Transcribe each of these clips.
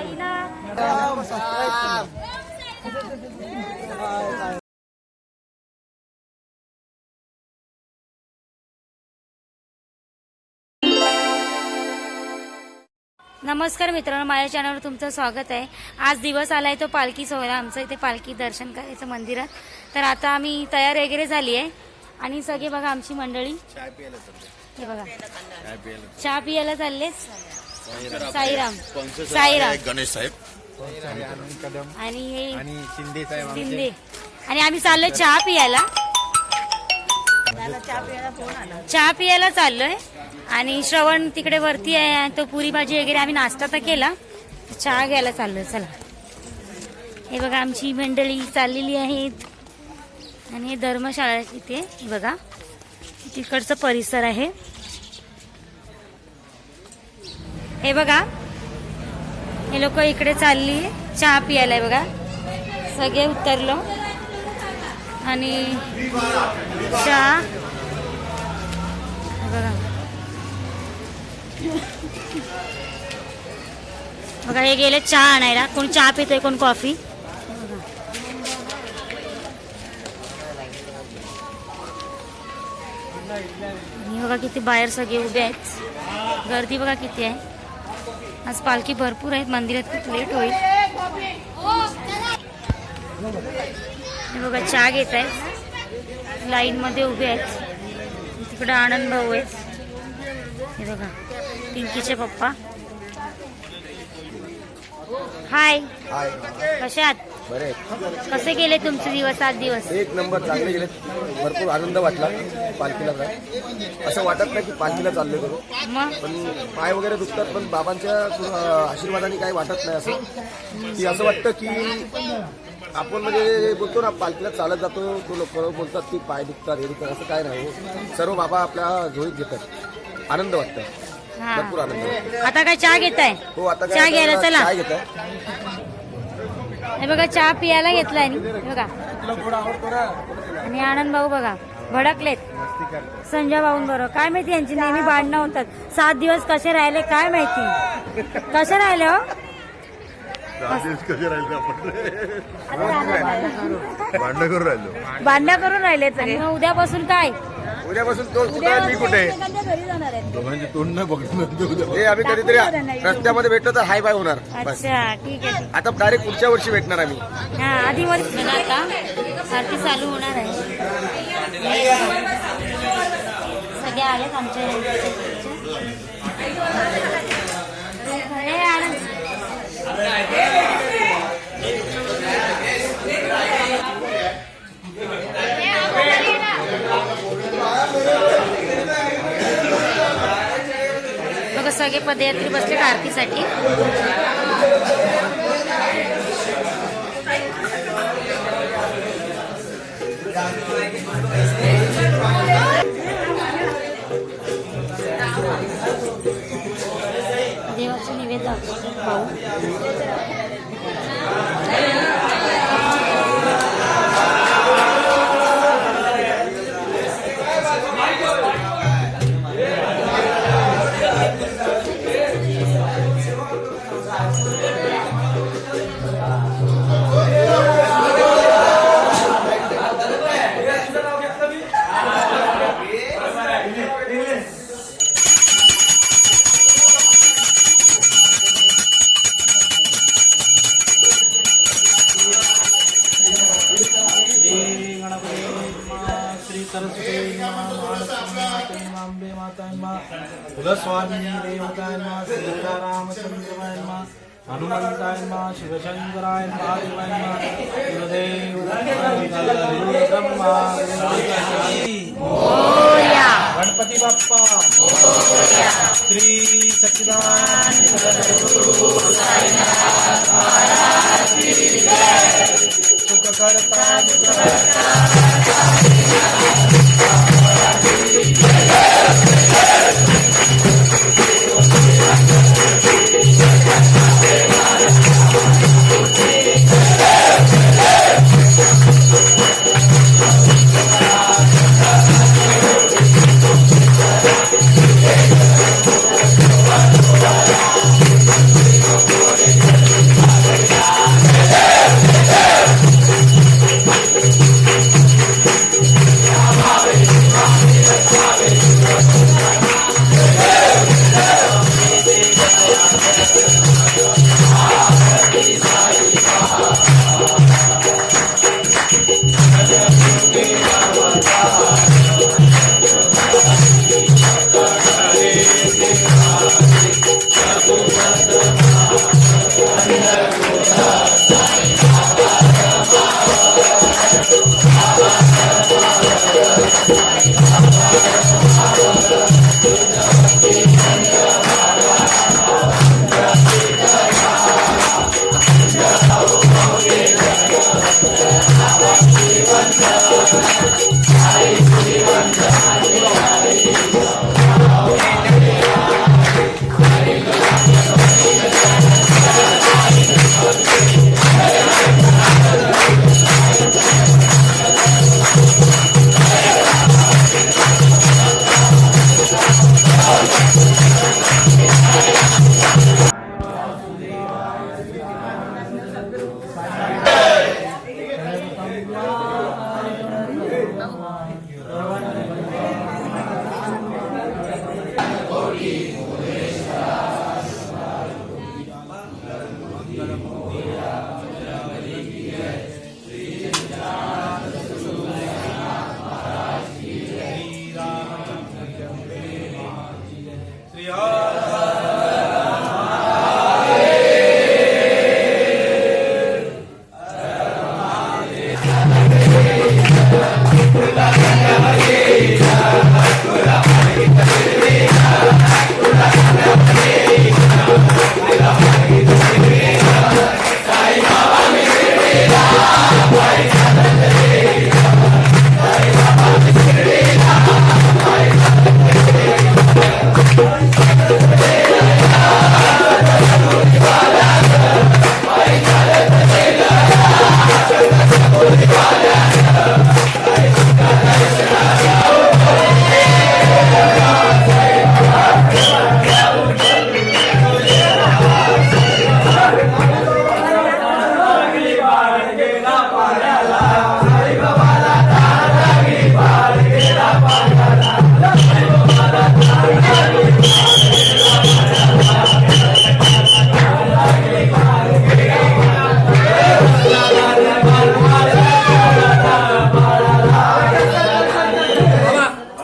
साईनाथ. नमस्कार मित्रांनो, माझ्या चॅनलवर तुमचं स्वागत आहे. आज दिवस आलाय तो पालखी सोहळा. आमचं इथे पालखी दर्शन करायचं मंदिरात. तर आता आम्ही तयार वगैरे झाली आहे आणि सगळे बघा आमची मंडळी हे बघा चहा पियाला चालले. साईराम साईराम गणेश साहेब आणि हे शिंदे आणि आम्ही चाललोय चहा पियाला. चहा पियाला चाललोय आणि श्रवण तिकडे वरती आहे. तो पुरी भाजी वगैरे आम्ही नाश्ता तर केला, चहा घ्यायला चाललोय. चला हे बघा आमची मंडळी चाललेली आहेत आणि हे धर्मशाळा इथे बघा तिकडचं परिसर आहे. हे बघा हे लोक इकडे चालली चहा पियाला. बघा सगळे उतरलो आणि चहा बघा बघा हे गेले चहा आणायला. कोण चहा पितोय कोण कॉफी. बघा किती बाहेर सगळे उभे आहेत. गर्दी बघा किती आहे. आज पालखी भरपूर आहेत. मंदिरात खूप लेट होईल. हे बघा चहा घेत आहेत, लाईन मध्ये उभे आहेत. तिकडे आनंद भाऊ आहेत. हे बघा पिंकीचे पप्पा. हाय कसे आहात. बरे कसे गेले तुमचे दिवस. 7 दिवस एक नंबर चांगले गेले. भरपूर आनंद वाटला पालखीला. काय असं वाटत नाही की पालखीला चाललोय करू, मग पण पाय वगैरे दुखतात, पण बाबांच्या आशीर्वादाने काही वाटत नाही. असं की असं वाटतं की आपण म्हणजे बोलतो ना पालखीला चालत जातो, तो लोक बोलतात की पाय दुखतात हे दुखतात. असं काय नाही, सर्व बाबा आपल्या झोळीत घेतात. आनंद वाटतं, भरपूर आनंद वाटतो. आता काय चहा घेताय. हो आता चहा घ्यायला चला. काय घेताय. हे बघा चहा पियाला घेतलाय बघा. आणि आनंद भाऊ बघा भडकलेत संजय भाऊन बरोबर. काय माहिती यांची नेहमी भांडणं होतात. 7 दिवस कसे राहिले काय माहिती. कसे राहिले हो. भांडणं करून राहिले तरी. मग उद्यापासून काय. उद्यापासून तो कुठे मी कुठे दोघांची तोंड नाही बघितलं. हे आम्ही कधीतरी रस्त्यामध्ये भेटलो तर हाय बाय होणार. अच्छा ठीक आहे. आता डायरेक्ट पुढच्या वर्षी भेटणार आम्ही. हा आधी मध्ये आता आरती चालू होणार आहे. सगळे आलेत आमच्या बघा सगळे पदयात्री बसले आरतीसाठी. देवाचं निवेदन पाहू. कुलस्वामिनी देवताय नमः. सीतारामचंद्राय नमः. हनुमंताय नमः. शिवशंकराय महादेवाय नमः. गुरुदेव ब्रह्मा गणपती बाप्पा श्री सच्चिदानंद सुखकर्ता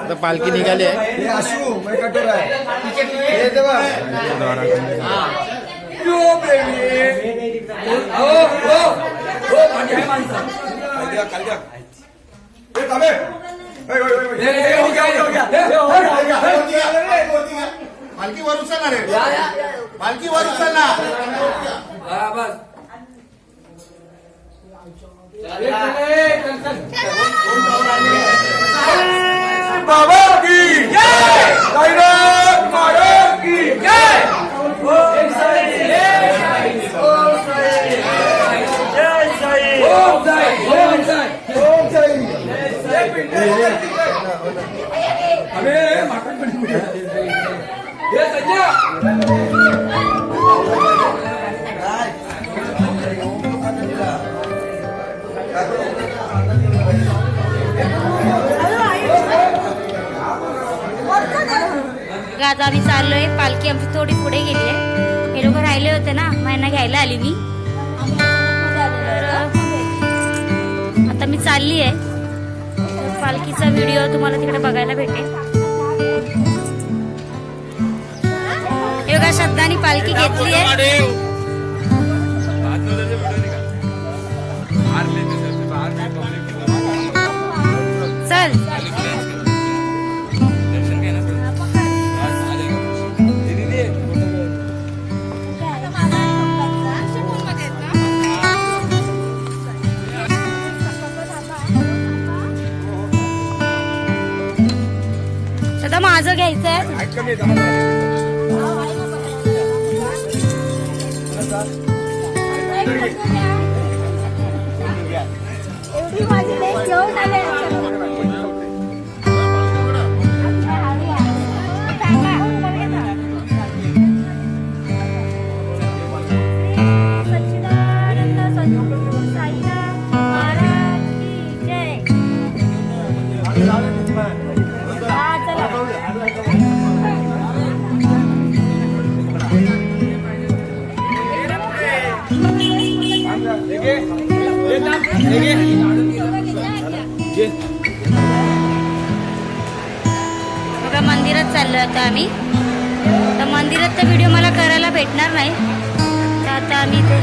आता पालखी निघाली आहे. हे आशू मै कटोरा आहे. हे ते बघ. पालखी वर उचलणार आहे. पालखी वर उचलणार. बाबा की जय. साईनाथ महाराज की जय. ओम साई. ओम साई. जय साई. ओम साई. ओम साई. ओम साई. आता आम्ही चाललोय. पालखी आमची थोडी पुढे गेली आहे. हे लोक राहिले होते ना, महिना घ्यायला आली मी. तर आता मी चालली आहे. तर पालखीचा व्हिडिओ तुम्हाला तिकडे बघायला भेटेल. हे बघा शब्दानी पालखी घेतली आहे. चल आता माझं घ्यायचंय. एवढी माझी लेक घेऊन आले. सच्चिदानंद सद्गुरु साईनाथ महाराज की जय. हा चला. बघा मंदिरात चाललोय आता आम्ही. तर मंदिरात तर व्हिडिओ मला करायला भेटणार नाही. तर आता आम्ही ते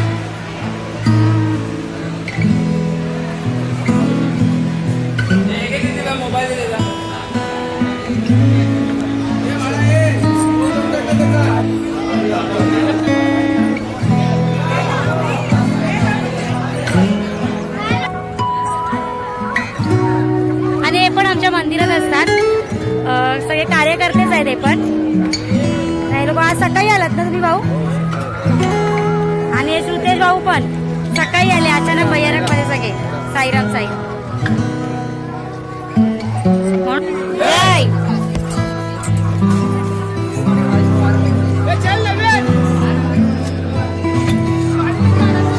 आणि हे पण आमच्या मंदिरात असतात. सगळे कार्यकर्तेच आहेत हे पण. नाही लोक आज सकाळी आलात ना तुम्ही भाऊ. आणि हे श्रुतेश भाऊ पण सकाळी आले अचानक भैयारक मध्ये सगळे. साईराम साई. जय.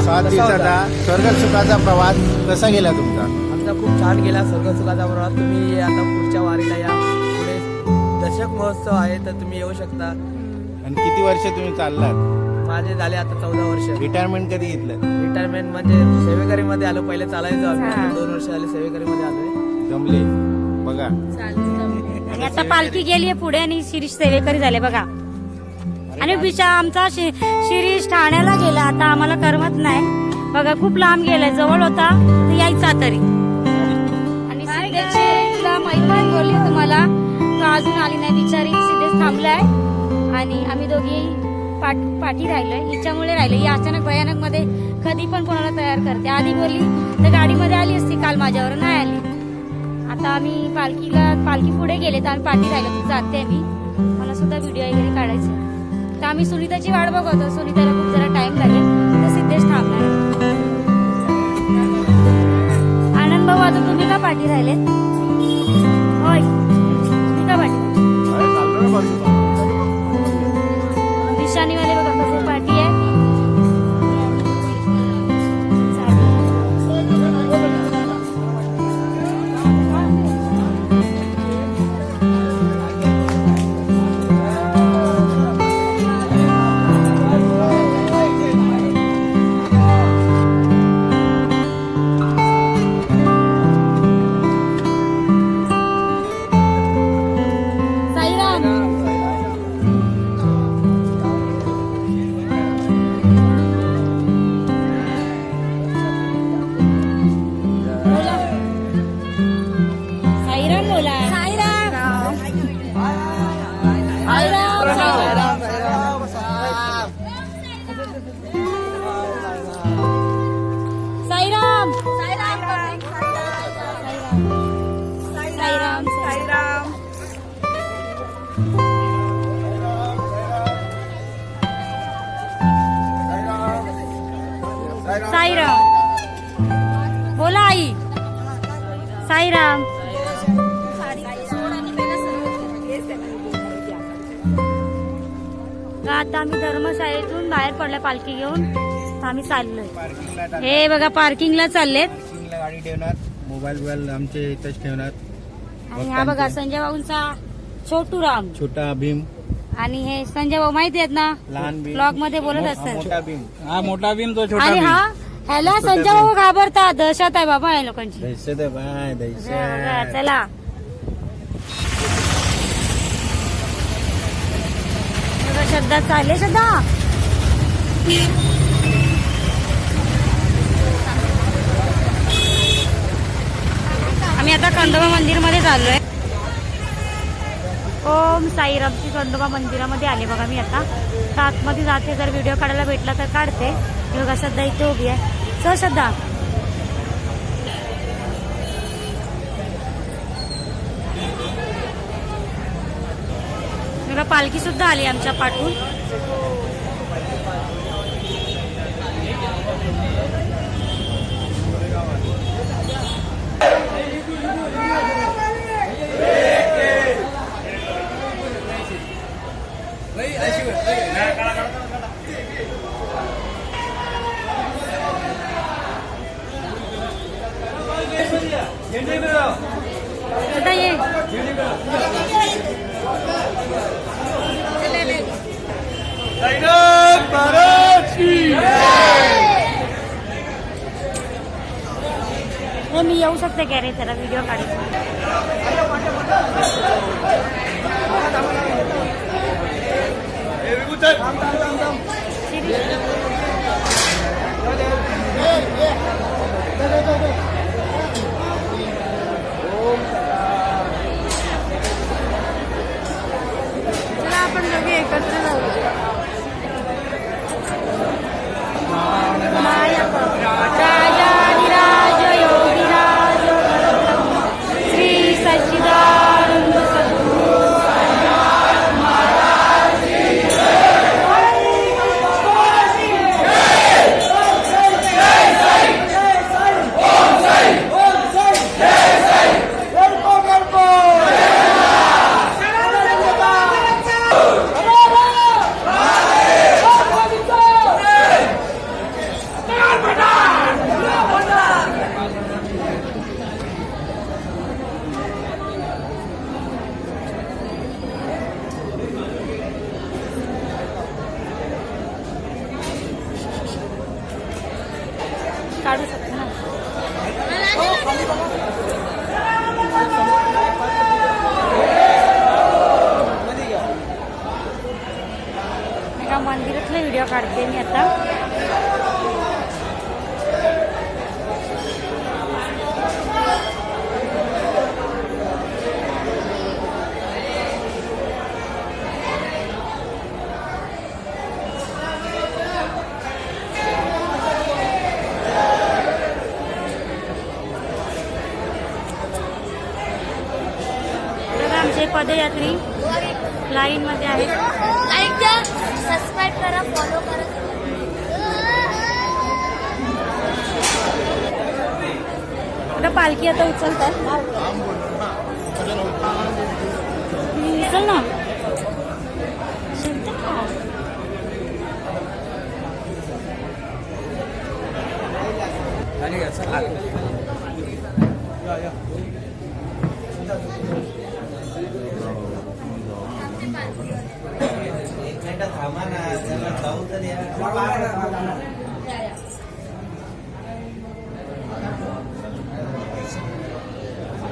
7 दिवसाचा स्वर्ग सुखाचा प्रवास कसा गेला तुमचा? आमचा खूप छान गेला स्वर्गसुखाचा प्रवास. तुम्ही आता पुढच्या वारीला या. पुढे दशक महोत्सव आहे तर तुम्ही येऊ शकता. आणि किती वर्ष तुम्ही चाललात? माझे झाले आता 14 वर्ष. रिटायरमेंट कधी घेतलं? रिटायरमेंट म्हणजे सेवेकरीमध्ये आलो. पहिले चालायचो आम्ही. 2 वर्ष झाले सेवेकरीमध्ये आलोय. जमले बघा. आणि आता पालखी गेली आहे पुढे आणि शिरीष सेवेकरी झाले बघा. आणि बिचा आमचा शिरीष ठाण्याला गेला. आता आम्हाला करमत नाही बघा. खूप लांब गेलाय. जवळ होता तर यायचा तरी. आणि सिद्धेशला मैत्रीण बोलली तुम्हाला तो अजून आली नाही बिचारी. सिद्धेश थांबलाय आणि आम्ही दोघी पाठी राहिलोय. हिच्यामुळे राहिलोय. ही अचानक भयानक मध्ये कधी पण कोणाला तयार करते. आधी बोलली तर गाडीमध्ये आली असती काल, माझ्यावर नाही आली. आता आम्ही पालखी पुढे गेले तर आम्ही पाठी राहिलो. तर जाते मी. मला सुद्धा व्हिडिओ वगैरे काढायचे. तर आम्ही सुनीताची वाट बघतो. सुनीताला खूप जरा टाइम लागेल तर सिद्धेश थांबणार. आनंद भाऊ आता तुम्ही का पाठी राहिले? होय तुम्ही का पाठी? निशाणीवाले बघा कसं पाठी आहे. साईराम बोला आई. साईराम. आता आम्ही धर्मशाळेतून बाहेर पडलोय पालखी घेऊन. तर आम्ही चाललोय. पार्किंगला हे बघा पार्किंगला चाललेत. पार्किंगला गाडी ठेवणार, मोबाईल आमचे इथंच ठेवणार. आणि हा बघा संजय भाऊंचा छोटू राम. छोटा भीम, आणि हे संजय भाऊ माहिती आहेत ना, लहान भीम, ब्लॉग मध्ये बोलत असतात. मोठा भीम. हा मोठा भीम तो छोटा आणि भीम. हा ह्याला संजय भाऊ घाबरतात. दहशत आहे बाबा या लोकांची. दहशत आहे बाय, बघा, दहशत. चला बघा, श्रद्धा चालले. श्रद्धा आम्ही आता खंडोबा मंदिरमध्ये चाललोय. ओम साईरामची खंडोबा मंदिरामध्ये आले बघा मी आता. तर आतमध्ये जाते, जर व्हिडिओ काढायला भेटला तर काढते. ही बघा श्रद्धा इथे उभी आहे. चल श्रद्धा. बघा पालखी सुद्धा आली आमच्या पाठून. श्रद्धा ये. हे मी येऊ शकते का रे जरा व्हिडिओ काढायचा. चला आपण दोघे एकत्र जाऊ. राजाधिराज योगीराज परब्रह्म श्री सच्चिदानंद सद्गुरु काढू शकतो ना. एका मंदिरातले व्हिडिओ काढते मी आता. आमचे पदयात्री लाईन मध्ये आहेत. लाईक द्या, सबस्क्राईब करा, फॉलो करा. आता पालखी आता उचलतात. उचल ना.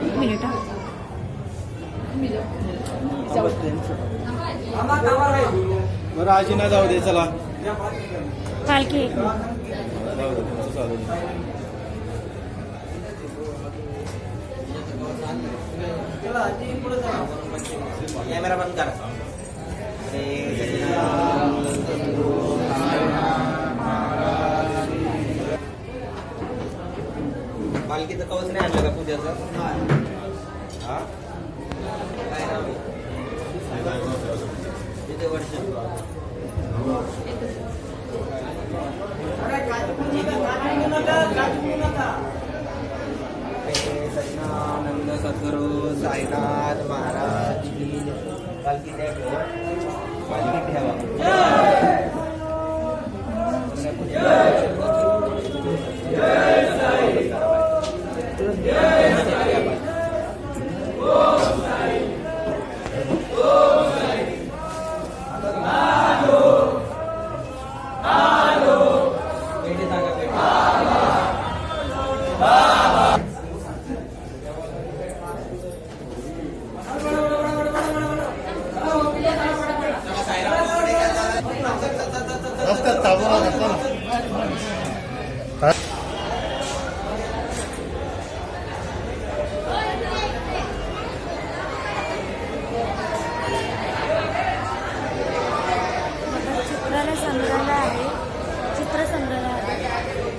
एक मिनिट हा. बरं आजी ना जाऊ दे, चला. पालखी कॅमेरा बंद करा. पालखीचं कवच नाही आणलं का पूजेचं? हा काय नाव आहे? सच्चिदानंद सद्गुरू साईनाथ महाराज की पालखी ठेवा. पालखी ठेवा. रस्त्यात थांबू नका. चित्राला संग्रहालय आहे, चित्र संग्रहालय आहे.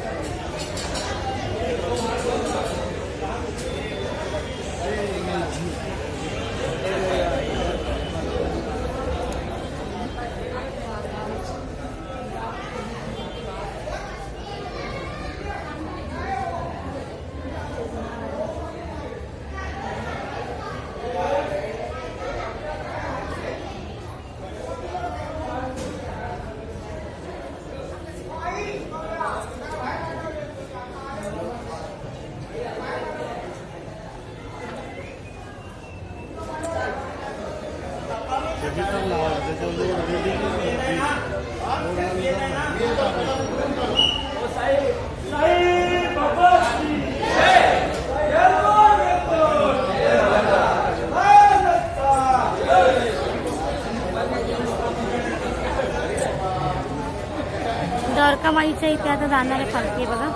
द्वारका माईच्या इथे आता जाणार आहे पालखी बघा.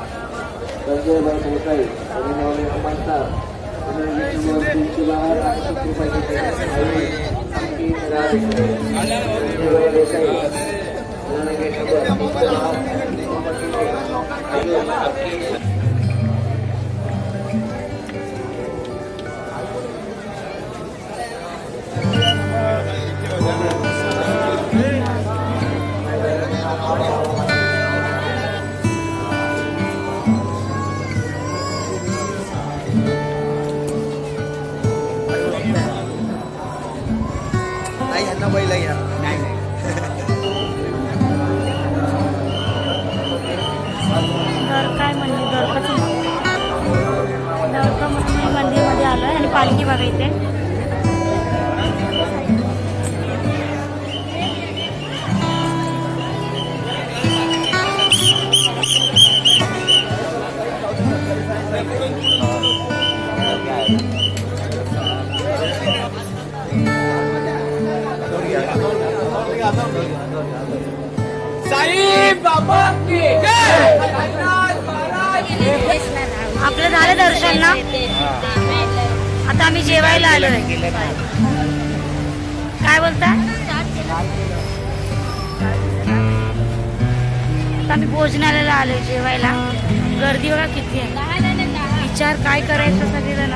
नाही यांना बैल घ्या. द्वारका मंदिर, द्वारका मंदिरमध्ये आलोय आणि पालखी बघा इथे. आपलं झालं दर्शन ना. आता आम्ही जेवायला आलोय. काय बोलता? आता आम्ही भोजनालयाला आलोय जेवायला. गर्दी बघा किती आहे. विचार काय करायचं सगळेजण.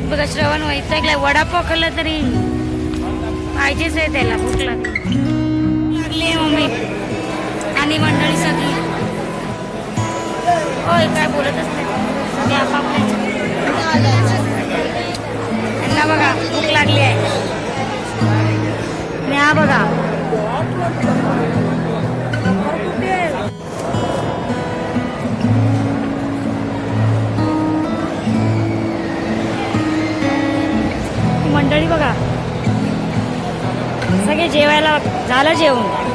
बघा श्रवण वैतागलाय. वडापाव खाल्ला तरी पाहिजेच आहे त्याला. भूक लागली आहे मम्मी आणि मंडळी सगळी. होय काय बोलत असते सगळे आपापल्या. त्यांना बघा भूक लागली आहे. आणि हा बघा मंडळी बघा सगळे जेवायला झालं जेवण.